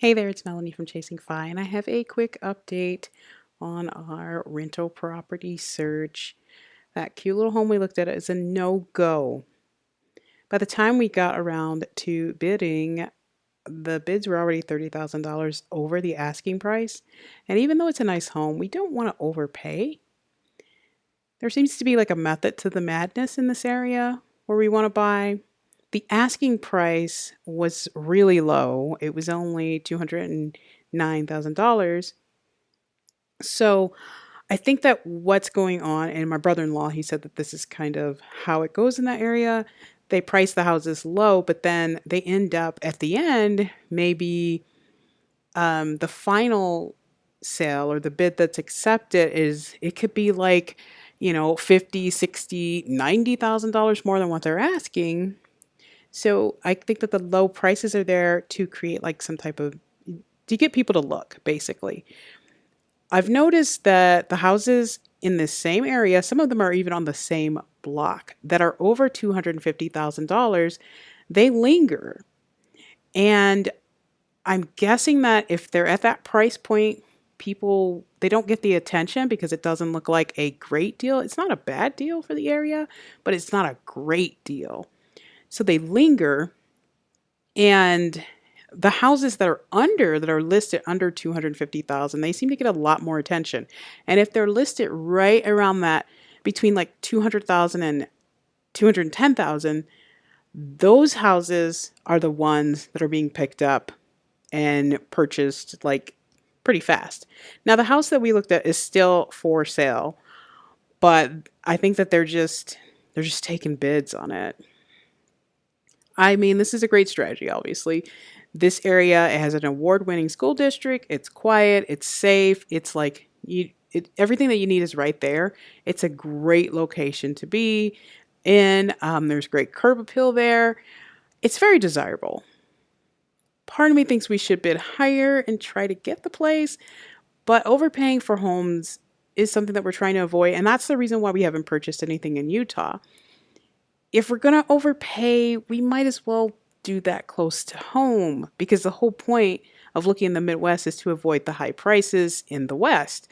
Hey there, it's Melanie from Chasing Fi, and I have a quick update on our rental property search. That cute little home we looked at is a no-go. By the time we got around to bidding, the bids were already $30,000 over the asking price. And even though it's a nice home, we don't want to overpay. There seems to be like a method to the madness in this area where we want to buy. The asking price was really low. It was only $209,000. So I think that what's going on, and my brother-in-law, he said that this is kind of how it goes in that area. They price the houses low, but then they end up at the end, maybe the final sale or the bid that's accepted is it could be like, 50, 60, $90,000 more than what they're asking. So I think that the low prices are there to create like some type of to get people to look, basically. I've noticed that the houses in this same area, some of them are even on the same block that are over $250,000, they linger. And I'm guessing that if they're at that price point, people they don't get the attention because it doesn't look like a great deal. It's not a bad deal for the area, but it's not a great deal. So they linger, and the houses that are listed under 250,000, they seem to get a lot more attention. And if they're listed right around that between like 200,000 and 210,000, those houses are the ones that are being picked up and purchased like pretty fast. Now the house that we looked at is still for sale, but I think that they're just taking bids on it. I mean, this is a great strategy, obviously. This area, it has an award-winning school district. It's quiet, it's safe. It's like everything that you need is right there. It's a great location to be in. There's great curb appeal there. It's very desirable. Part of me thinks we should bid higher and try to get the place, but overpaying for homes is something that we're trying to avoid, and that's the reason why we haven't purchased anything in Utah. If we're going to overpay, we might as well do that close to home because the whole point of looking in the Midwest is to avoid the high prices in the West.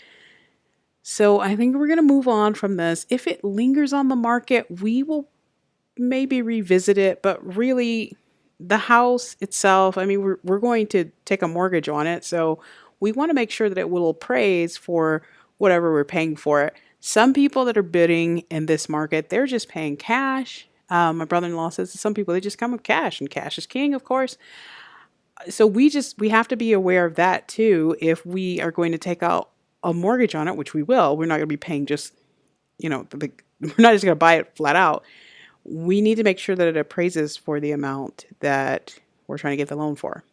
So I think we're going to move on from this. If it lingers on the market, we will maybe revisit it, but really the house itself, I mean, we're going to take a mortgage on it. So we want to make sure that it will appraise for whatever we're paying for it. Some people that are bidding in this market, they're just paying cash. My brother-in-law says that some people, they just come with cash, and cash is king, of course. So we have to be aware of that too. If we are going to take out a mortgage on it, which we will, we're not going to be paying just, we're not just going to buy it flat out. We need to make sure that it appraises for the amount that we're trying to get the loan for.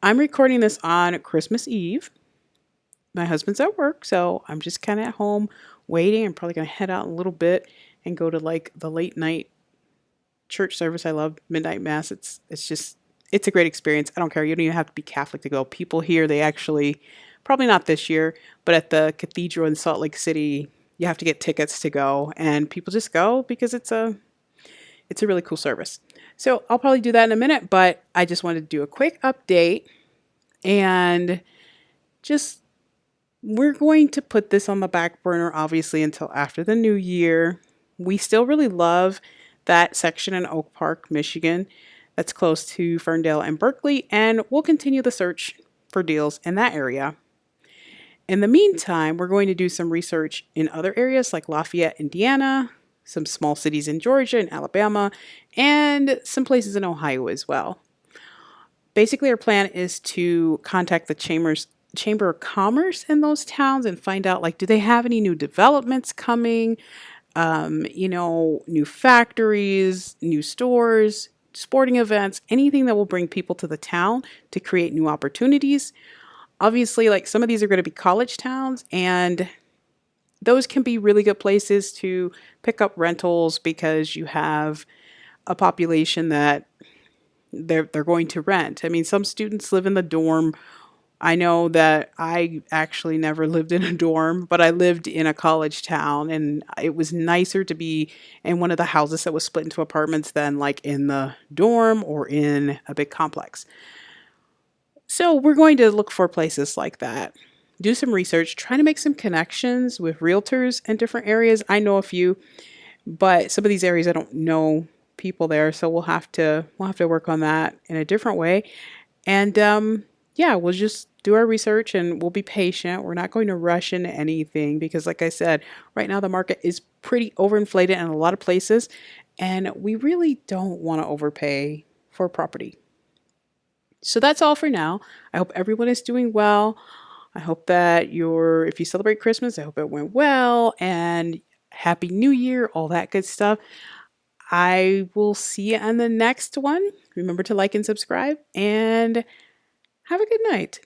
I'm recording this on Christmas Eve. My husband's at work, so I'm just kind of at home waiting. I'm probably going to head out in a little bit and go to like the late night church service. I love midnight mass. It's a great experience. I don't care. You don't even have to be Catholic to go. People here, they actually, probably not this year, but at the cathedral in Salt Lake City, you have to get tickets to go, and people just go because it's a really cool service. So I'll probably do that in a minute, but I just wanted to do a quick update and just we're going to put this on the back burner, obviously, until after the new year. We still really love that section in Oak Park, Michigan, that's close to Ferndale and Berkeley, and we'll continue the search for deals in that area. In the meantime, we're going to do some research in other areas like Lafayette, Indiana, some small cities in Georgia and Alabama, and some places in Ohio as well. Basically, our plan is to contact the Chamber of Commerce in those towns and find out, like, do they have any new developments coming? New factories, new stores, sporting events, anything that will bring people to the town to create new opportunities. Obviously, like some of these are going to be college towns, and those can be really good places to pick up rentals because you have a population that they're going to rent. I mean, some students live in the dorm. I know that I actually never lived in a dorm, but I lived in a college town, and it was nicer to be in one of the houses that was split into apartments than like in the dorm or in a big complex. So we're going to look for places like that. Do some research, try to make some connections with realtors in different areas. I know a few, but some of these areas I don't know people there, so we'll have to work on that in a different way. And yeah, we'll just do our research and we'll be patient. We're not going to rush into anything because, like I said, right now the market is pretty overinflated in a lot of places, and we really don't want to overpay for property. So that's all for now. I hope everyone is doing well. I hope that if you celebrate Christmas, I hope it went well and Happy New Year, all that good stuff. I will see you on the next one. Remember to like and subscribe and have a good night.